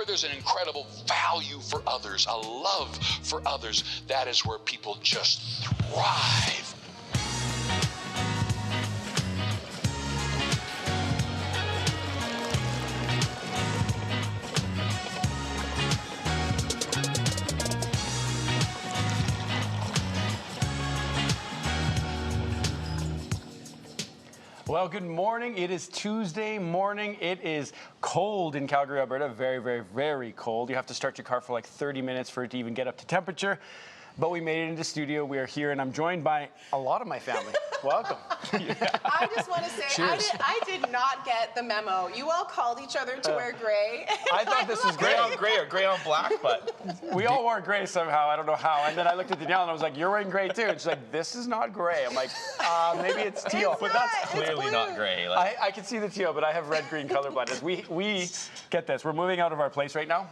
there's an incredible value for others, a love for others, that is where people just thrive. Well, good morning. It is Tuesday morning. It is cold in Calgary, Alberta. Very, very, very cold. You have to start your car for like 30 minutes for it to even get up to temperature. But we made it into studio. We are here, and I'm joined by a lot of my family. Welcome. I just want to say, I did not get the memo. You all called each other to wear gray. I thought this was gray on gray or gray on black, but we all wore gray somehow. I don't know how. And then I looked at Danielle, and I was like, "You're wearing gray too." And she's like, "This is not gray." I'm like, "Maybe it's teal." It's but not, that's clearly it's not gray. Like, I can see the teal, but I have red-green color blindness. We get this. We're moving out of our place right now,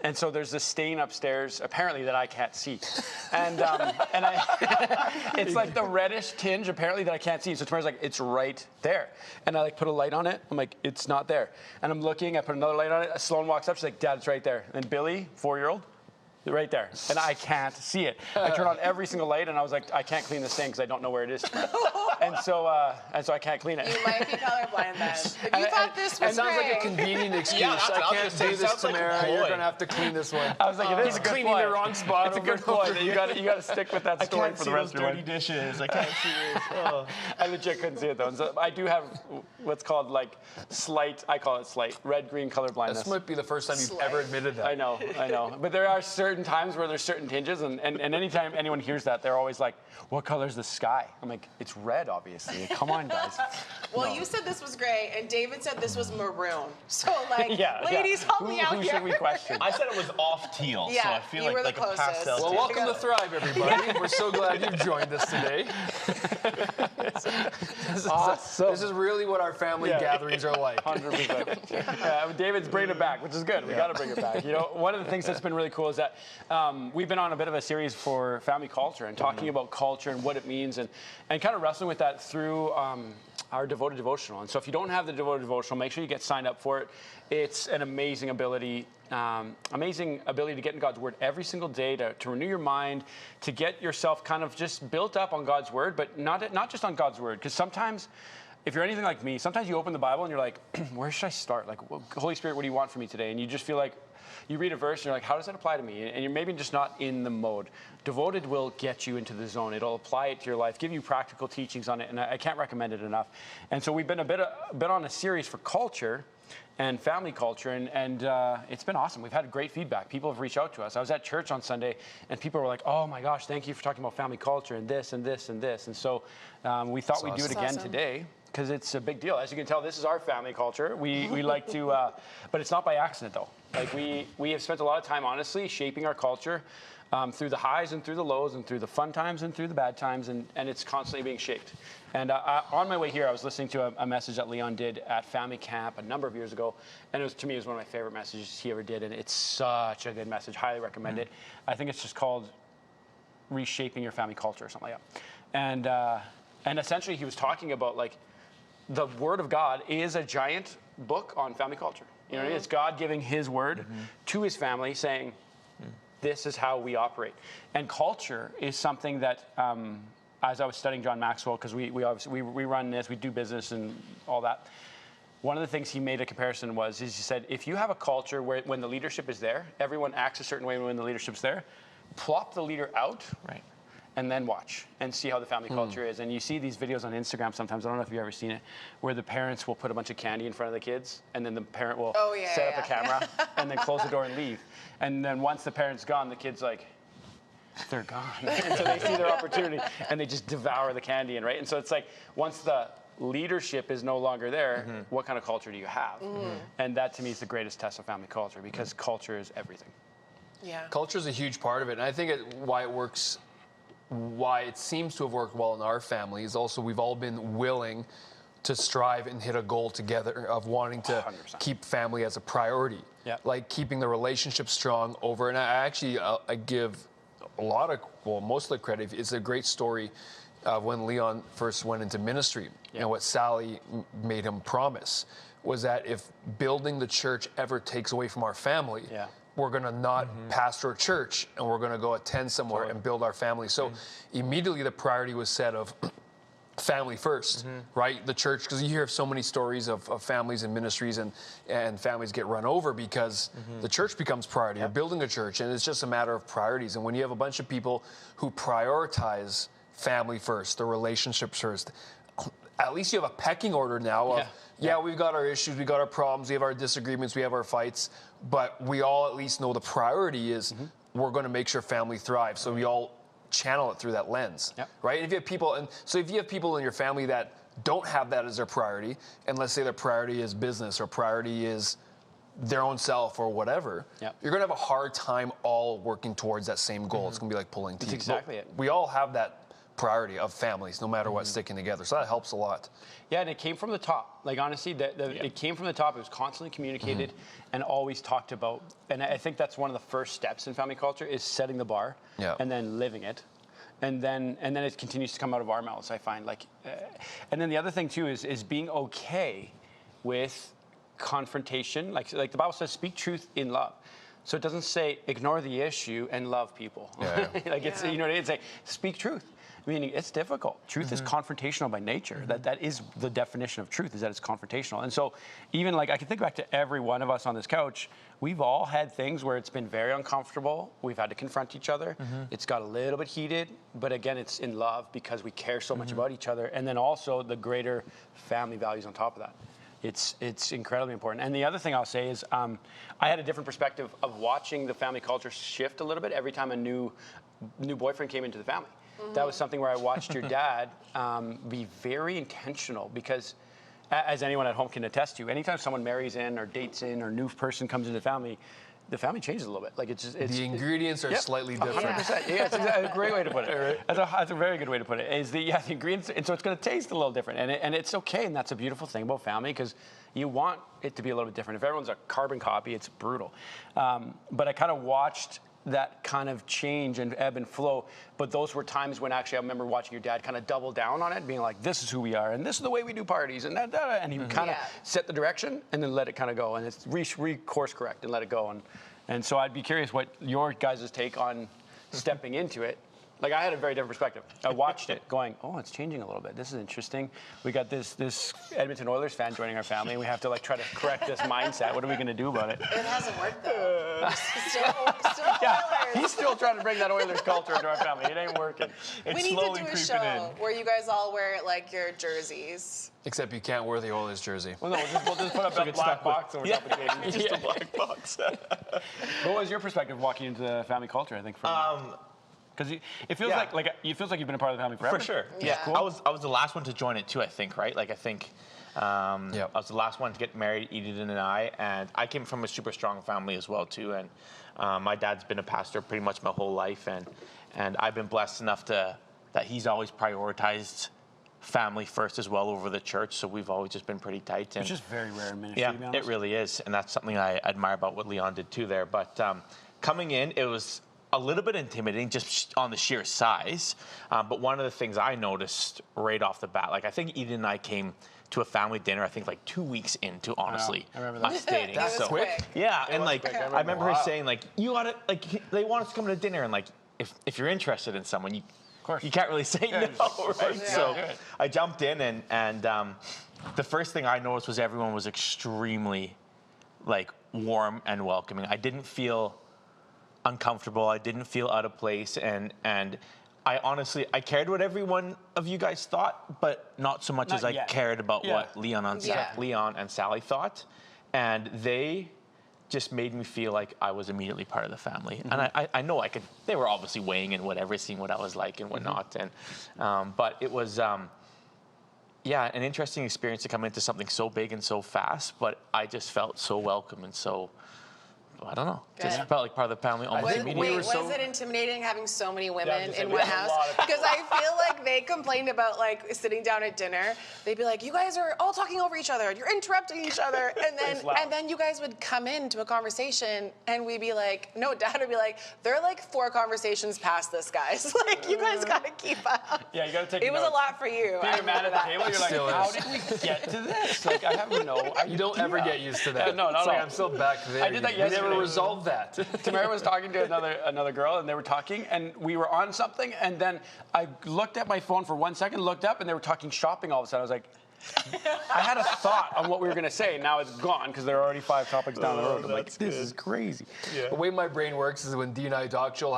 and so there's this stain upstairs, apparently, that I can't see. And it's like the reddish tinge, apparently, that I can't see. So Tamara's like, it's right there. And I like put a light on it. I'm like, it's not there. And I'm looking, I put another light on it. Sloan walks up, she's like, Dad, it's right there. And Billy, 4-year-old, right there. And I can't see it. I turn on every single light, and I was like, I can't clean this thing because I don't know where it is. And so I can't clean it. You might be colorblind then. If you thought this was It sounds gray. like a convenient excuse. Yeah, I can't do this, sounds like a Tamara. ploy. You're going to have to clean this one. I was like, it is a good cleaning ploy. the wrong spot. It's a good ploy. You got to stick with that story for the rest of your life. dishes. I can't see it. Oh. I legit couldn't see it though. And so I do have what's called like slight, I call it slight, red-green color blindness. This might be the first time you've ever admitted that. I know. But there are certain times where there's certain tinges, and anytime anyone hears that, they're always like, what color's the sky? I'm like, it's red, obviously. Come on, guys. Well, you said this was gray, and David said this was maroon. So, like, Yeah, ladies, help me out who here. should we question? I said it was off teal, so Yeah, I feel you were like the a closest. pastel. Well, teal. welcome to Thrive, everybody. We're so glad you've joined us today. This is really what our family gatherings are like. 100%. David's bringing it back, which is good. We got to bring it back. You know, one of the things that's been really cool is that we've been on a bit of a series for family culture and talking about culture and what it means and kind of wrestling with that through our Devoted Devotional. And so if you don't have the Devoted Devotional, make sure you get signed up for it. It's an amazing ability to get in God's Word every single day, to renew your mind, to get yourself kind of just built up on God's Word, but not just on God's Word. Because sometimes, if you're anything like me, sometimes you open the Bible and you're like, where should I start? Like, Holy Spirit, what do you want from me today? And you just feel like, you read a verse and you're like, how does that apply to me? And you're maybe just not in the mode. Devoted will get you into the zone. It'll apply it to your life, give you practical teachings on it, and I can't recommend it enough. And so we've been a bit on a series for culture and family culture, and it's been awesome. We've had great feedback. People have reached out to us. I was at church on Sunday, and people were like, oh my gosh, thank you for talking about family culture and this and this and this. And so we thought we'd do it again today, because it's a big deal. As you can tell, this is our family culture. We like to, but it's not by accident though. Like we have spent a lot of time, honestly, shaping our culture through the highs and through the lows and through the fun times and through the bad times, and it's constantly being shaped. And on my way here, I was listening to a message that Leon did at family camp a number of years ago, and to me, it was one of my favorite messages he ever did, and it's such a good message. Highly recommend it. I think it's just called Reshaping Your Family Culture or something like that. And essentially, he was talking about like the Word of God is a giant book on family culture. You know, it's God giving His word to His family, saying, "This is how we operate." And culture is something that, as I was studying John Maxwell, because we obviously we run this, we do business and all that. One of the things he made a comparison is he said, if you have a culture where when the leadership is there, everyone acts a certain way when the leadership's there, plop the leader out. Right. And then watch and see how the family culture is. And you see these videos on Instagram sometimes, I don't know if you've ever seen it, where the parents will put a bunch of candy in front of the kids, and then the parent will set up a camera and then close the door and leave. And then once the parent's gone, the kid's like, they're gone. And so they see their opportunity and they just devour the candy. And so it's like, once the leadership is no longer there, what kind of culture do you have? And that to me is the greatest test of family culture, because culture is everything. Yeah. Culture is a huge part of it. And I think why it seems to have worked well in our family is also we've all been willing to strive and hit a goal together of wanting to 100%. keep family as a priority. Like keeping the relationship strong over. And I actually I give most of the credit. It's a great story of when Leon first went into ministry and what Sally made him promise was that if building the church ever takes away from our family, we're going to not pastor a church, and we're going to go attend somewhere and build our family. So immediately the priority was set of family first, right? The church, because you hear so many stories of families and ministries and families get run over because the church becomes priority. You're building a church, and it's just a matter of priorities. And when you have a bunch of people who prioritize family first, the relationships first, at least you have a pecking order now of, we've got our issues, we got our problems, we have our disagreements, we have our fights, but we all at least know the priority is we're going to make sure family thrives. So we all channel it through that lens, right? And if you have people, if you have people in your family that don't have that as their priority, and let's say their priority is business or priority is their own self or whatever, you're going to have a hard time all working towards that same goal. It's going to be like pulling teeth. That's exactly it. We all have that priority of families, no matter what, sticking together. So that helps a lot. Yeah, and it came from the top. Like, honestly, it came from the top. It was constantly communicated and always talked about. And I think that's one of the first steps in family culture is setting the bar and then living it. And then it continues to come out of our mouths, I find. And then the other thing, too, is being okay with confrontation. Like the Bible says, speak truth in love. So it doesn't say ignore the issue and love people. It's, you know what I mean? It's like, speak truth. Meaning it's difficult. Truth is confrontational by nature. That is the definition of truth, is that it's confrontational. And so even I can think back to every one of us on this couch, we've all had things where it's been very uncomfortable. We've had to confront each other. It's got a little bit heated, but again, it's in love because we care so much about each other. And then also the greater family values on top of that. It's incredibly important. And the other thing I'll say is I had a different perspective of watching the family culture shift a little bit every time a new boyfriend came into the family. That was something where I watched your dad be very intentional because, as anyone at home can attest to, anytime someone marries in or dates in or a new person comes into the family changes a little bit. The ingredients are slightly different. 100%. Yeah, it's a great way to put it. That's a very good way to put it. Is the ingredients, and so it's going to taste a little different, and it's okay, and that's a beautiful thing about family because you want it to be a little bit different. If everyone's a carbon copy, it's brutal. But I kind of watched that kind of change and ebb and flow. But those were times when actually I remember watching your dad kind of double down on it, being like, this is who we are, and this is the way we do parties, and that, and he would kind of set the direction and then let it kind of go, and it's course correct and let it go. And so I'd be curious what your guys' take on stepping into it. Like, I had a very different perspective. I watched it going, oh, it's changing a little bit. This is interesting. We got this Edmonton Oilers fan joining our family, and we have to try to correct this mindset. What are we going to do about it? It hasn't worked, though. Still Yeah, Oilers. he's still trying to bring that Oilers culture into our family. It ain't working. We need to do a show where you guys all wear, your jerseys. Except you can't wear the Oilers jersey. Well, no, we'll just put up a black box over top of Jayden. Just a black box. What was your perspective walking into the family culture, I think, from because it feels like you've been a part of the family forever. For sure. Yeah. Cool. I was the last one to join it too, I think, right? I was the last one to get married, Eden and I, and I came from a super strong family as well too. And my dad's been a pastor pretty much my whole life, and I've been blessed enough that he's always prioritized family first as well over the church. So we've always just been pretty tight. And it's just very rare in ministry. yeah, to be honest. it really is, and that's something I admire about what Leon did too there. But coming in, it was a little bit intimidating just on the sheer size. But one of the things I noticed right off the bat, I think Eden and I came to a family dinner, I think 2 weeks into, honestly, I remember that. us dating. That was quick. Yeah, and quick. I remember her saying you ought to, they want us to come to dinner, and if you're interested in someone, you can't really say no, right? Yeah. So I jumped in, and the first thing I noticed was everyone was extremely warm and welcoming. I didn't feel uncomfortable. I didn't feel out of place, and I honestly cared what every one of you guys thought, but not so much as I cared about what Leon and Sally thought, and they just made me feel like I was immediately part of the family. And I know they were obviously weighing in whatever, seeing what I was like and whatnot, and but it was an interesting experience to come into something so big and so fast, but I just felt so welcome and so I don't know. Good. Just felt like part of the family almost immediately. Was it intimidating having so many women in we one have a house? lot of- Because I feel like they complained about like sitting down at dinner. They'd be like, "You guys are all talking over each other. You're interrupting each other." And then you guys would come into a conversation, and we'd be like, "No, Dad would be like, they're like 4 conversations past this, guys. Like you guys got to keep up." Yeah, you got to take. It was a lot for you. Being mad at the table, you're like, Still how is. did we get to this? Like, I have no idea. You don't ever get used to that. No, not it's like at all. I'm still back there. I did that We yesterday. never resolved that. Tamara was talking to another girl, and they were talking, and we were on something, and then I looked at my phone for 1 second, looked up, and they were talking shopping all of a sudden. I was like, I had a thought on what we were going to say, and now it's gone because there are already 5 topics down the road. I'm like, this is crazy. The way my brain works is when Dee and I talk, she'll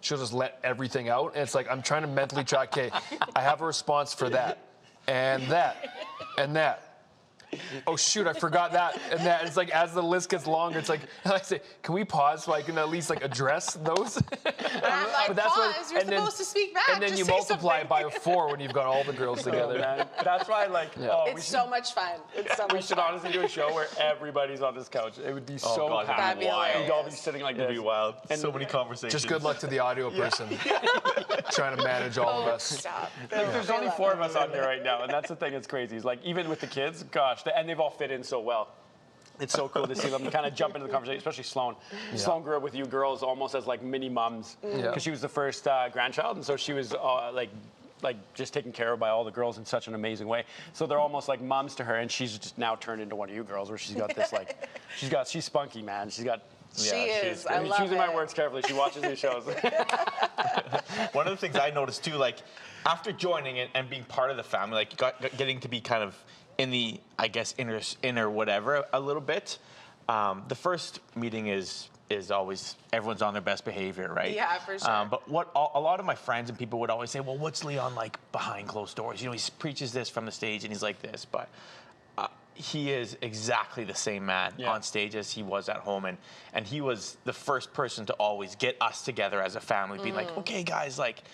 just let everything out, and it's like I'm trying to mentally track. Okay, I have a response for that, and that, and that. Oh shoot, I forgot that and that. And it's like as the list gets longer, it's like I say, can we pause so I can at least like address those? I'm like, pause. You're supposed to speak back. And then Just you say multiply it something. by 4 when you've got all the girls together. Man, that's why, like, It's so much fun. It's so we much should fun. honestly do a show where everybody's on this couch. It would be so God, packed. That'd be hilarious. We'd all be sitting like this. It'd be wild. And So many conversations. Just good luck to the audio person trying to manage all of us. Stop. Like, there's only 4 of us on here right now, and that's the thing that's crazy. Is like even with the kids, gosh, and they've all fit in so well. It's so cool to see them kind of jump into the conversation, especially Sloan. Sloan grew up with you girls almost as like mini mums because she was the first grandchild, and so she was like just taken care of by all the girls in such an amazing way. So they're almost like moms to her, and she's just now turned into one of you girls where she's got this like she's spunky, man. She's got. She is. I I'm love choosing it. my words carefully. She watches these shows. One of the things I noticed too, like after joining it and being part of the family, like getting to be kind of in the, I guess, inner whatever a little bit. The first meeting is always everyone's on their best behavior, right? Yeah, for sure. But what a lot of my friends and people would always say, well, what's Leon like behind closed doors? You know, he preaches this from the stage and he's like this, but he is exactly the same man on stage as he was at home, and he was the first person to always get us together as a family, being like, okay, guys, like,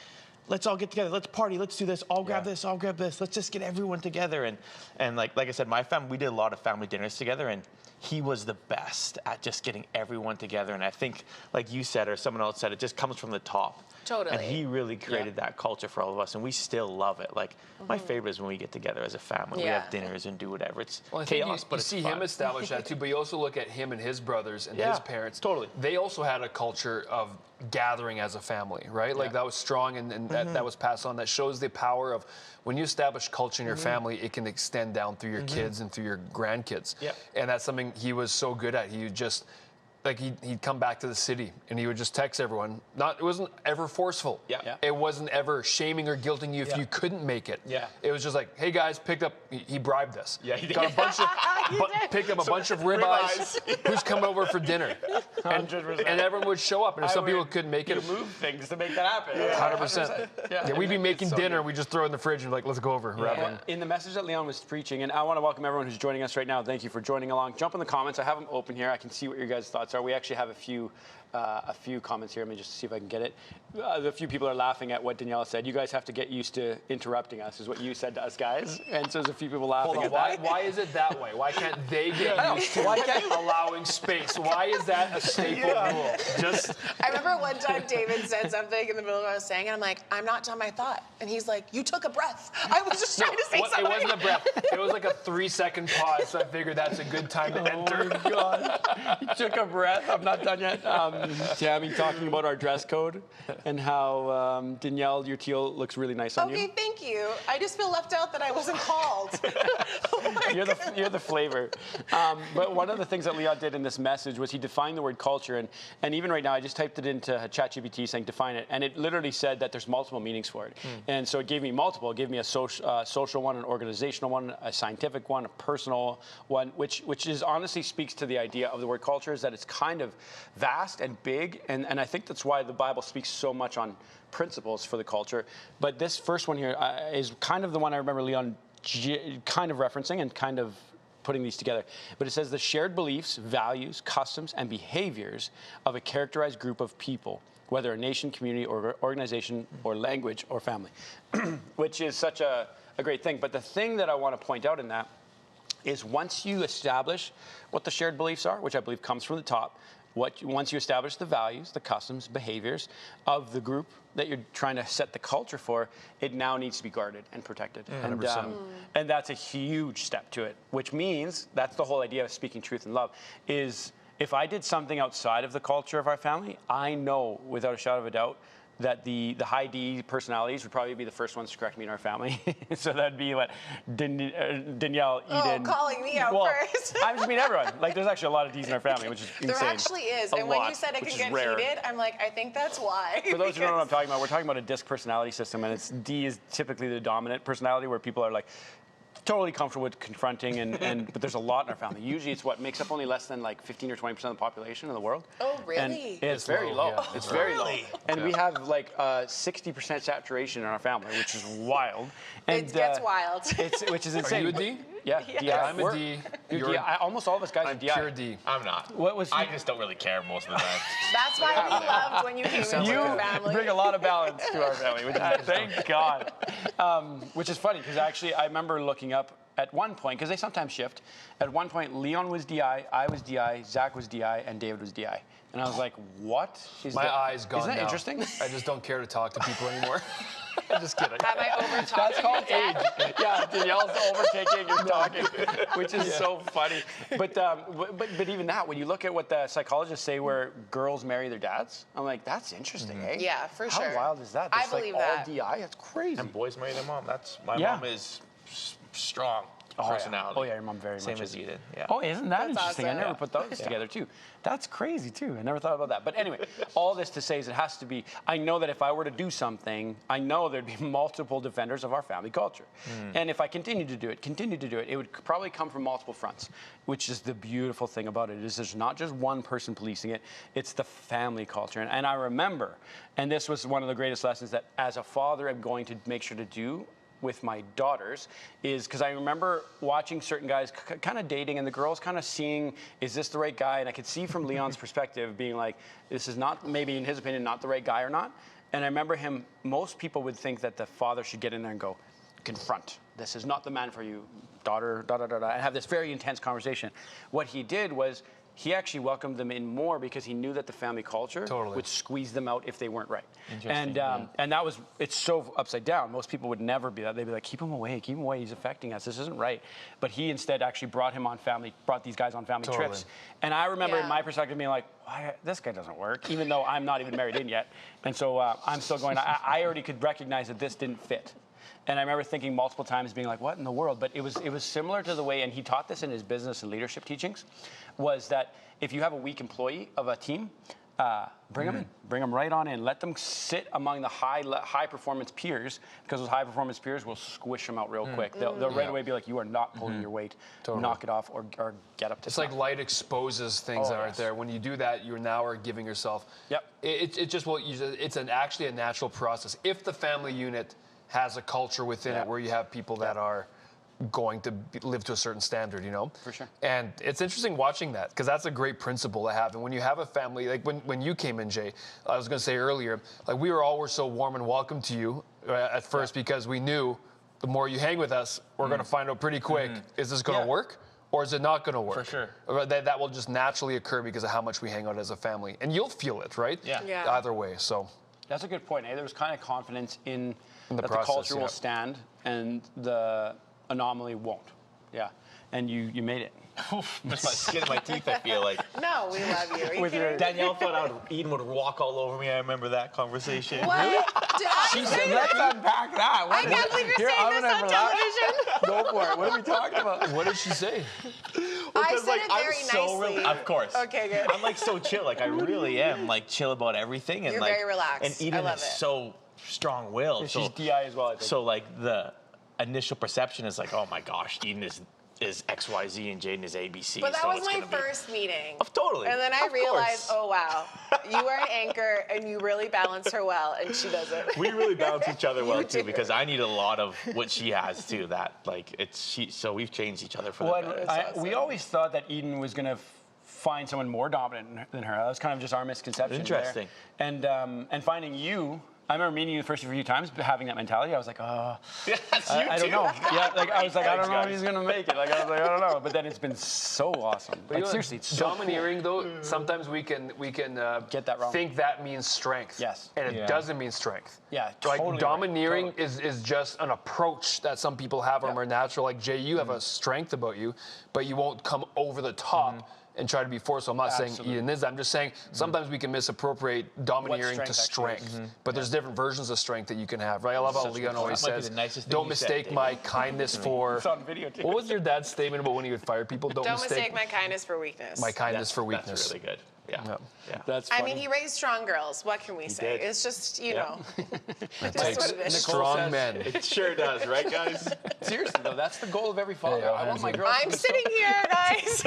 let's all get together, let's party, let's do this, I'll grab this, I'll grab this, let's just get everyone together. And like I said, my family, we did a lot of family dinners together, and he was the best at just getting everyone together. And I think, like you said, or someone else said, it just comes from the top. Totally. And he really created that culture for all of us, and we still love it. Like, my favorite is when we get together as a family. We Yeah. have dinners and do whatever. It's Well, I think chaos, but you it's see fun. him establish that too, but you also look at him and his brothers and Yeah, his parents. totally. They also had a culture of gathering as a family, right? Like that was strong, and that was passed on. That shows the power of when you establish culture in your family, it can extend down through your kids and through your grandkids. Yeah. And that's something he was so good at. He would just, like he'd come back to the city and he would just text everyone. It wasn't ever forceful. Yeah. It wasn't ever shaming or guilting you if you couldn't make it. Yeah. It was just like, hey guys, picked up. He bribed us. Yeah, he did. Got a bunch of picked up a bunch of ribeyes. Who's coming over for dinner? And 100%. everyone would show up, and if some people couldn't make it, You move things to make that happen. 100%. Yeah, we'd be making dinner. We just throw it in the fridge and be like, let's go over. Wrap it. In the message that Leon was preaching, and I want to welcome everyone who's joining us right now. Thank you for joining along. Jump in the comments. I have them open here. I can see what your guys' thoughts are. We actually have a few comments here. Let me just see if I can get it. A few people are laughing at what Danielle said. You guys have to get used to interrupting us, is what you said to us guys. And so there's a few people laughing Hold on, at that. why is it that way? Why can't they get used to allowing space? Why is that a staple rule? Just I remember one time David said something in the middle of what I was saying, and I'm like, I'm not done my thought. And he's like, you took a breath. I was just trying to say something. It wasn't a breath. It was like a 3-second pause. So I figured that's a good time to enter. Oh my God. He took a breath. I'm not done yet. Tammy talking about our dress code and how Danielle, your teal looks really nice on Okay, you. thank you. I just feel left out that I wasn't called. Oh my You're the flavor. But one of the things that Leon did in this message was he defined the word culture, and even right now I just typed it into ChatGPT saying define it, and it literally said that there's multiple meanings for it. And so it gave me multiple. It gave me a social one, an organizational one, a scientific one, a personal one, which is honestly speaks to the idea of the word culture, is that it's kind of vast and big, and I think that's why the Bible speaks so much on principles for the culture. But this first one here is kind of the one I remember Leon kind of referencing and kind of putting these together. But it says the shared beliefs, values, customs, and behaviors of a characterized group of people, whether a nation, community, or organization, or language, or family, which is such a great thing. But the thing that I want to point out in that is once you establish what the shared beliefs are, which I believe comes from the top, once you establish the values, the customs, behaviors of the group that you're trying to set the culture for, it now needs to be guarded and protected. 100%. And that's a huge step to it, which means that's the whole idea of speaking truth in love is if I did something outside of the culture of our family, I know without a shadow of a doubt that the high D personalities would probably be the first ones to correct me in our family. So that'd be what Danielle, Eden. Calling me out first. I just mean everyone. Like there's actually a lot of D's in our family, which is insane. There actually is. And when you said it can get heated, I'm like, I think that's why. For those who don't know what I'm talking about, we're talking about a disc personality system, and D is typically the dominant personality where people are like totally comfortable with confronting, but there's a lot in our family. Usually it's what makes up only less than like 15 or 20% of the population in the world. Oh, really? And it's very low. Yeah. It's very low. And we have like 60% saturation in our family, which is wild. And, it gets wild. Which is insane. Are you a D? Yeah. Yeah. I'm a D. You're almost all of us guys are I'm DI. pure D. I'm not. I just don't really care most of the time. That's why we loved when you came into You the family. bring a lot of balance to our family, which is, thank God. Which is funny because actually I remember looking up at one point, because they sometimes shift, at one point Leon was DI, I was DI, Zach was DI, and David was DI. And I was like, what is My eye's gone Isn't that now. interesting? I just don't care to talk to people anymore. I'm just kidding. Have I over-talked That's called you, age. Dad? Yeah, Danielle's overtaking and talking, which is so funny. But even that, when you look at what the psychologists say where girls marry their dads, I'm like, that's interesting, eh? Yeah, for sure. How wild is that? I That's believe like that. all DI? That's crazy. And boys marry their mom. My Yeah. mom is strong Oh, yeah. personality. Oh yeah, your mom very Same much as is. Eden. Yeah. Oh, isn't that That's interesting? I awesome. never put those together too. That's crazy too. I never thought about that. But anyway, all this to say is it has to be. I know that if I were to do something, I know there'd be multiple defenders of our family culture. And if I continue to do it, it would probably come from multiple fronts. Which is the beautiful thing about it is there's not just one person policing it. It's the family culture. And I remember, and this was one of the greatest lessons that as a father I'm going to make sure to do with my daughters is because I remember watching certain guys kind of dating and the girls kind of seeing, is this the right guy? And I could see from Leon's perspective being like, this is not, maybe in his opinion, not the right guy or not. And I remember him, most people would think that the father should get in there and go, confront. This is not the man for you, daughter, and have this very intense conversation. What he did was, he actually welcomed them in more because he knew that the family culture would squeeze them out if they weren't right. And that was, it's so upside down. Most people would never be that. They'd be like, keep him away, he's affecting us, this isn't right. But he instead actually brought these guys on family trips. And I remember in my perspective being like, this guy doesn't work, even though I'm not even married in yet. And so I'm still going, I already could recognize that this didn't fit. And I remember thinking multiple times, being like, what in the world? But it was similar to the way, and he taught this in his business and leadership teachings, was that if you have a weak employee of a team, bring them in. Bring them right on in. Let them sit among the high performance peers, because those high performance peers will squish them out real quick. They'll right away be like, you are not pulling your weight. Knock it off or get up to It's like light exposes things that aren't there. When you do that, you now are giving yourself. Yep. It's actually a natural process. If the family unit has a culture within it where you have people that are going to live to a certain standard, you know? For sure. And it's interesting watching that, because that's a great principle to have. And when you have a family, like when you came in, Jay, I was going to say earlier, like we were so warm and welcome to you at first because we knew the more you hang with us, we're going to find out pretty quick, is this going to work? Or is it not going to work? For sure. Or that will just naturally occur because of how much we hang out as a family. And you'll feel it, right? Yeah. Either way, so. That's a good point. There was kind of confidence in the that process, the culture will stand and the anomaly won't. Yeah. And you made it. Just my skin in my teeth, I feel like. No, we love you. Are you With your- kidding? Danielle thought Eden would walk all over me. I remember that conversation. What? Did I say Let's that? unpack that. I can't believe you're saying this on television. Go for it. What are we talking about? What did she say? I said it very nicely. Of course. Okay, good. I'm like so chill. Like I really am like chill about everything. And You're like, very relaxed. And Eden I love is it. so strong-willed. She's DI as well, I think. So like the initial perception is like, oh my gosh, Eden is XYZ and Jayden is ABC. But that so was it's my gonna be- first meeting. Totally. And then I Of realized, course. oh wow, you are an anchor and you really balance her well, and she doesn't. We really balance each other well You too, do. because I need a lot of what she has too. That like so we've changed each other for the better. We always thought that Eden was going to find someone more dominant than her. That was kind of just our misconception. Interesting. There. And finding you I remember meeting you the first few times, having that mentality. I was like, oh, Yes, I don't know. Yeah, like I was like, I don't know if Thanks, he's gonna make it. Like I was like, I don't know. But then it's been so awesome. Like seriously, it's so domineering though. Sometimes we can Get that wrong. think that means strength. Yes. And it doesn't mean strength. Yeah, Like totally domineering right. is just an approach that some people have or are natural. Like Jay, you have a strength about you, but you won't come over the top and try to be forceful. I'm not saying Eden is. I'm just saying sometimes we can misappropriate domineering to strength. But there's different versions of strength that you can have, right? I love how Leon always That might be says, the nicest thing don't you mistake said, my kindness for... It's on video too. What was your dad's statement about when he would fire people? Don't mistake my kindness for weakness. my kindness for weakness. That's really good. Yeah. That's I funny. mean, he raised strong girls. What can we say? did. It's just, you know, it's Takes just what it is. strong men. It sure does, right, guys? Seriously though, that's the goal of every father. Yeah, I want my girls. I'm sitting here, guys.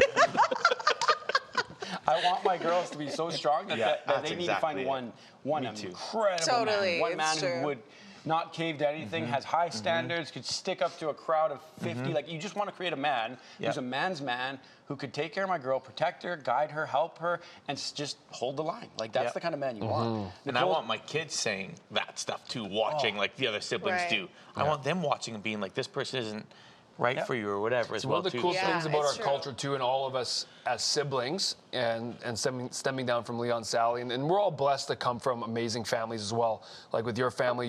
I want my girls to be so strong that, Yeah, that they that's need to find exactly one incredible Totally, man. One it's man true. who would not cave to anything, has high standards, could stick up to a crowd of 50. Like you just want to create a man who's a man's man who could take care of my girl, protect her, guide her, help her, and just hold the line. Like that's the kind of man you want. And I want my kids saying that stuff too, watching like the other siblings Right. do. I want them watching and being like, this person isn't right for you or whatever as well One of the too. cool Yeah, things about our it's true. culture too, and all of us as siblings, and stemming down from Leon, Sally, and we're all blessed to come from amazing families as well. Like with your family,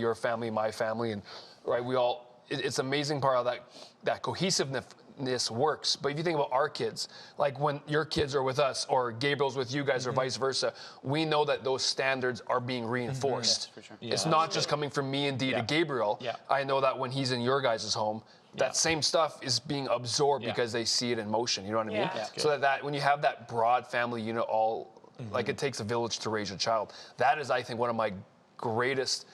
my family, and right, we all. It's amazing part of that cohesiveness works. But if you think about our kids, like when your kids are with us, or Gabriel's with you guys, or vice versa, we know that those standards are being reinforced. for sure. It's not just coming from me and Dee to Gabriel. Yeah. I know that when he's in your guys' home, that same stuff is being absorbed because they see it in motion. You know what I mean? Yeah. So that when you have that broad family unit, all like it takes a village to raise a child. That is, I think, one of my greatest.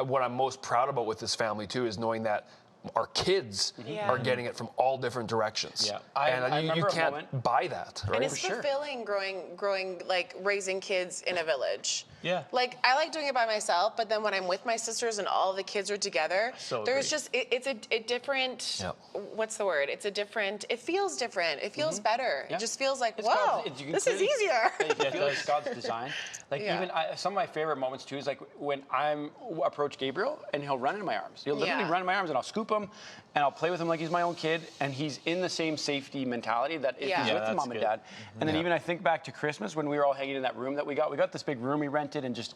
What I'm most proud about with this family too is knowing that our kids are getting it from all different directions. Yeah. I I you remember a can't moment- buy that, right? And it's fulfilling growing, like raising kids in a village. Yeah. Like I like doing it by myself, but then when I'm with my sisters and all the kids are together, So there's agree. just it's a different. Yep. What's the word? It's a different. It feels different. It feels better. Yeah. It just feels like It's whoa, God's- you can this is clearly- easier. You can feel it's God's design. Like Yeah. even some of my favorite moments too is like when I'm approach Gabriel and he'll run into my arms. He'll literally run in my arms and I'll scoop him and I'll play with him like he's my own kid, and he's in the same safety mentality that if Yeah. he's Yeah, with that's mom and good. dad. And then even I think back to Christmas when we were all hanging in that room that we got this big room we rented, and just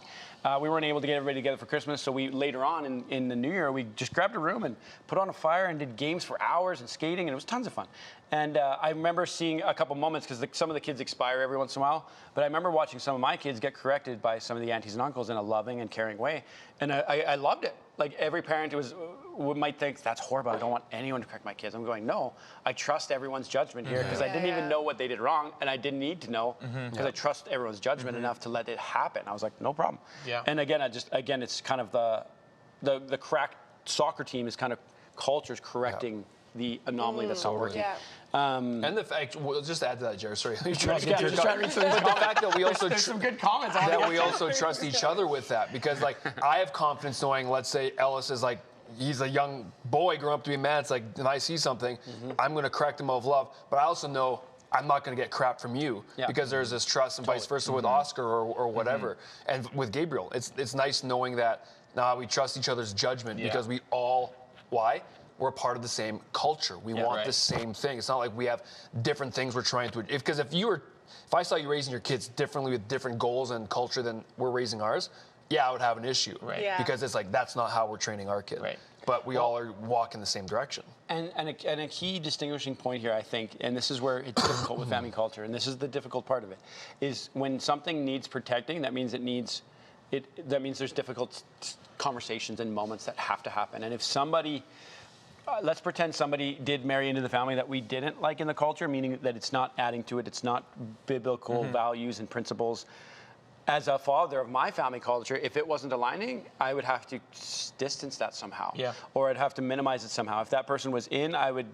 we weren't able to get everybody together for Christmas, so we later on in the new year we just grabbed a room and put on a fire and did games for hours and skating, and it was tons of fun. And I remember seeing a couple moments because some of the kids expire every once in a while, but I remember watching some of my kids get corrected by some of the aunties and uncles in a loving and caring way, and I loved it. Like every parent might think that's horrible. I don't want anyone to correct my kids. I'm going, no, I trust everyone's judgment here because I didn't even know what they did wrong, and I didn't need to know because I trust everyone's judgment enough to let it happen. I was like, no problem. Yeah. And again, it's kind of the cracked soccer team is kind of culture's correcting the anomaly that's not working. Yeah. And the fact, we'll just add to that, Jared. Sorry, you're trying to Yeah, get your just trying to read some But the fact that we also There's some good comments on that we also trust each other with that, because like I have confidence knowing, let's say Ellis is like, he's a young boy growing up to be a man. It's like, when I see something, I'm going to correct him out of love, but I also know I'm not going to get crap from you because there's this trust, and vice versa with Oscar or whatever. And with Gabriel, it's nice knowing that we trust each other's judgment because we all, why? We're part of the same culture. We want the same thing. It's not like we have different things we're trying to, because if I saw you raising your kids differently with different goals and culture than we're raising ours, I would have an issue. Right. Yeah. Because it's like, that's not how we're training our kid. Right. But we all are walking the same direction. And a key distinguishing point here, I think, and this is where it's difficult with family culture, and this is the difficult part of it, is when something needs protecting, that means that means there's difficult conversations and moments that have to happen. And if somebody, let's pretend somebody did marry into the family that we didn't like in the culture, meaning that it's not adding to it, it's not biblical values and principles. As a father of my family culture, if it wasn't aligning, I would have to distance that somehow. Yeah. Or I'd have to minimize it somehow. If that person was in, I would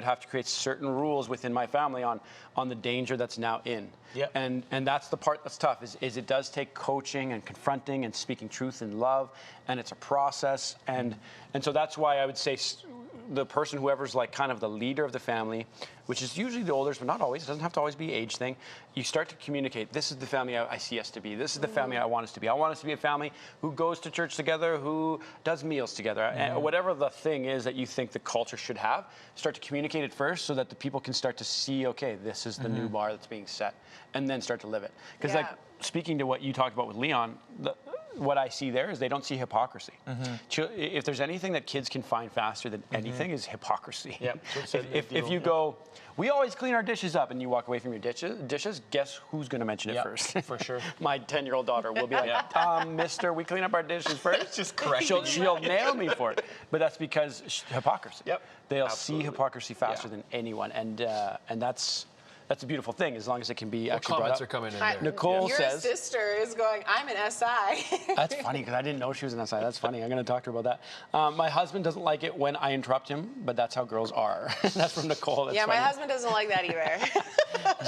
have to create certain rules within my family on the danger that's now in. Yeah. And that's the part that's tough, is it does take coaching and confronting and speaking truth in love, and it's a process. And so that's why I would say the person, whoever's like kind of the leader of the family, which is usually the oldest, but not always. It doesn't have to always be age thing. You start to communicate. This is the family I see us to be. This is the family I want us to be. I want us to be a family who goes to church together, who does meals together, and whatever the thing is that you think the culture should have. Start to communicate it first, so that the people can start to see, okay, this is the new bar that's being set, and then start to live it. Because like speaking to what you talked about with Leon, what I see there is they don't see hypocrisy. If there's anything that kids can find faster than anything is hypocrisy. If you go, we always clean our dishes up, and you walk away from your dishes, guess who's going to mention it first? For sure. My 10-year-old daughter will be like, mister, we clean up our dishes first? Just correct. She'll nail me for it. But that's because hypocrisy. They'll see hypocrisy faster than anyone. And that's a beautiful thing, as long as it can be actually brought up. Comments are coming in there. Nicole Your says... Your sister is going, I'm an SI. That's funny, because I didn't know she was an SI. That's funny. I'm going to talk to her about that. My husband doesn't like it when I interrupt him, but that's how girls are. That's from Nicole. That's funny. My husband doesn't like that either.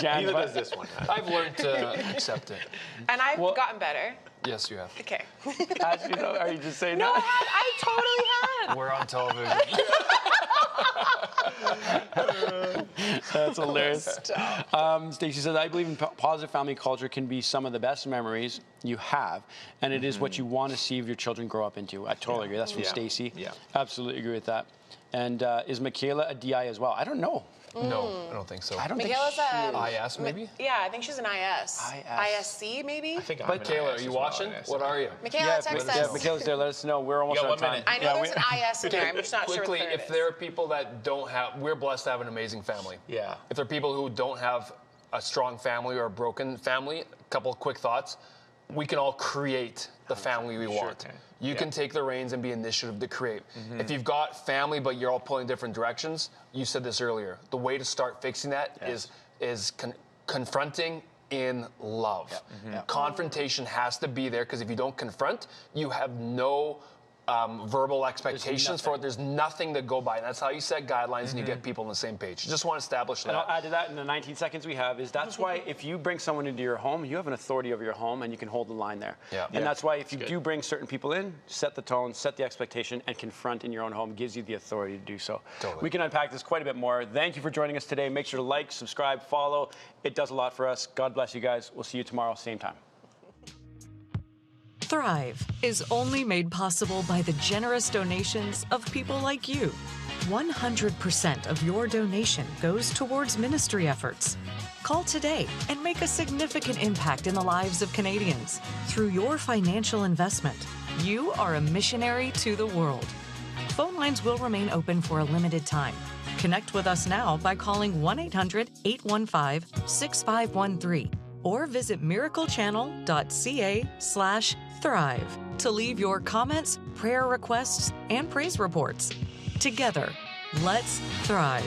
Jan, neither does this one. I've learned to accept it. And I've gotten better. Yes, you have. Okay. As you know, are you just saying no, that? I totally had. We're on television. That's hilarious. Stacey says, I believe in positive family culture can be some of the best memories you have, and it is what you want to see your children grow up into. I totally agree. That's from Stacey. Yeah. Absolutely agree with that. And is Michaela a DI as well? I don't know. No, I don't think so. I don't Michaela's think she is. IS, maybe? Yeah, I think she's an IS. IS. ISC, maybe? I think I'm Michaela, an IS are you as well, watching? IS. What are you? Michaela, text us. Yeah, Michaela's there. Let us know. We're almost out of time. I know there's an IS in there. I'm just not Quickly, sure. if there are people that don't have, we're blessed to have an amazing family. Yeah. If there are people who don't have a strong family or a broken family, a couple of quick thoughts. We can all create the family we want. You can take the reins and be initiative to create. If you've got family, but you're all pulling different directions, you said this earlier, the way to start fixing that is confronting in love. Confrontation has to be there, because if you don't confront, you have no verbal expectations for it. There's nothing to go by. And that's how you set guidelines and you get people on the same page. You just want to establish that. And I'll add to that in the 19 seconds we have is that's why if you bring someone into your home, you have an authority over your home and you can hold the line there. And that's why if you do bring certain people in, set the tone, set the expectation, and confront in your own home gives you the authority to do so. We can unpack this quite a bit more. Thank you for joining us today. Make sure to like, subscribe, follow. It does a lot for us. God bless you guys. We'll see you tomorrow, same time. Thrive is only made possible by the generous donations of people like you. 100% of your donation goes towards ministry efforts. Call today and make a significant impact in the lives of Canadians. Through your financial investment, you are a missionary to the world. Phone lines will remain open for a limited time. Connect with us now by calling 1-800-815-6513 or visit miraclechannel.ca/thrive to leave your comments, prayer requests, and praise reports. Together, let's thrive.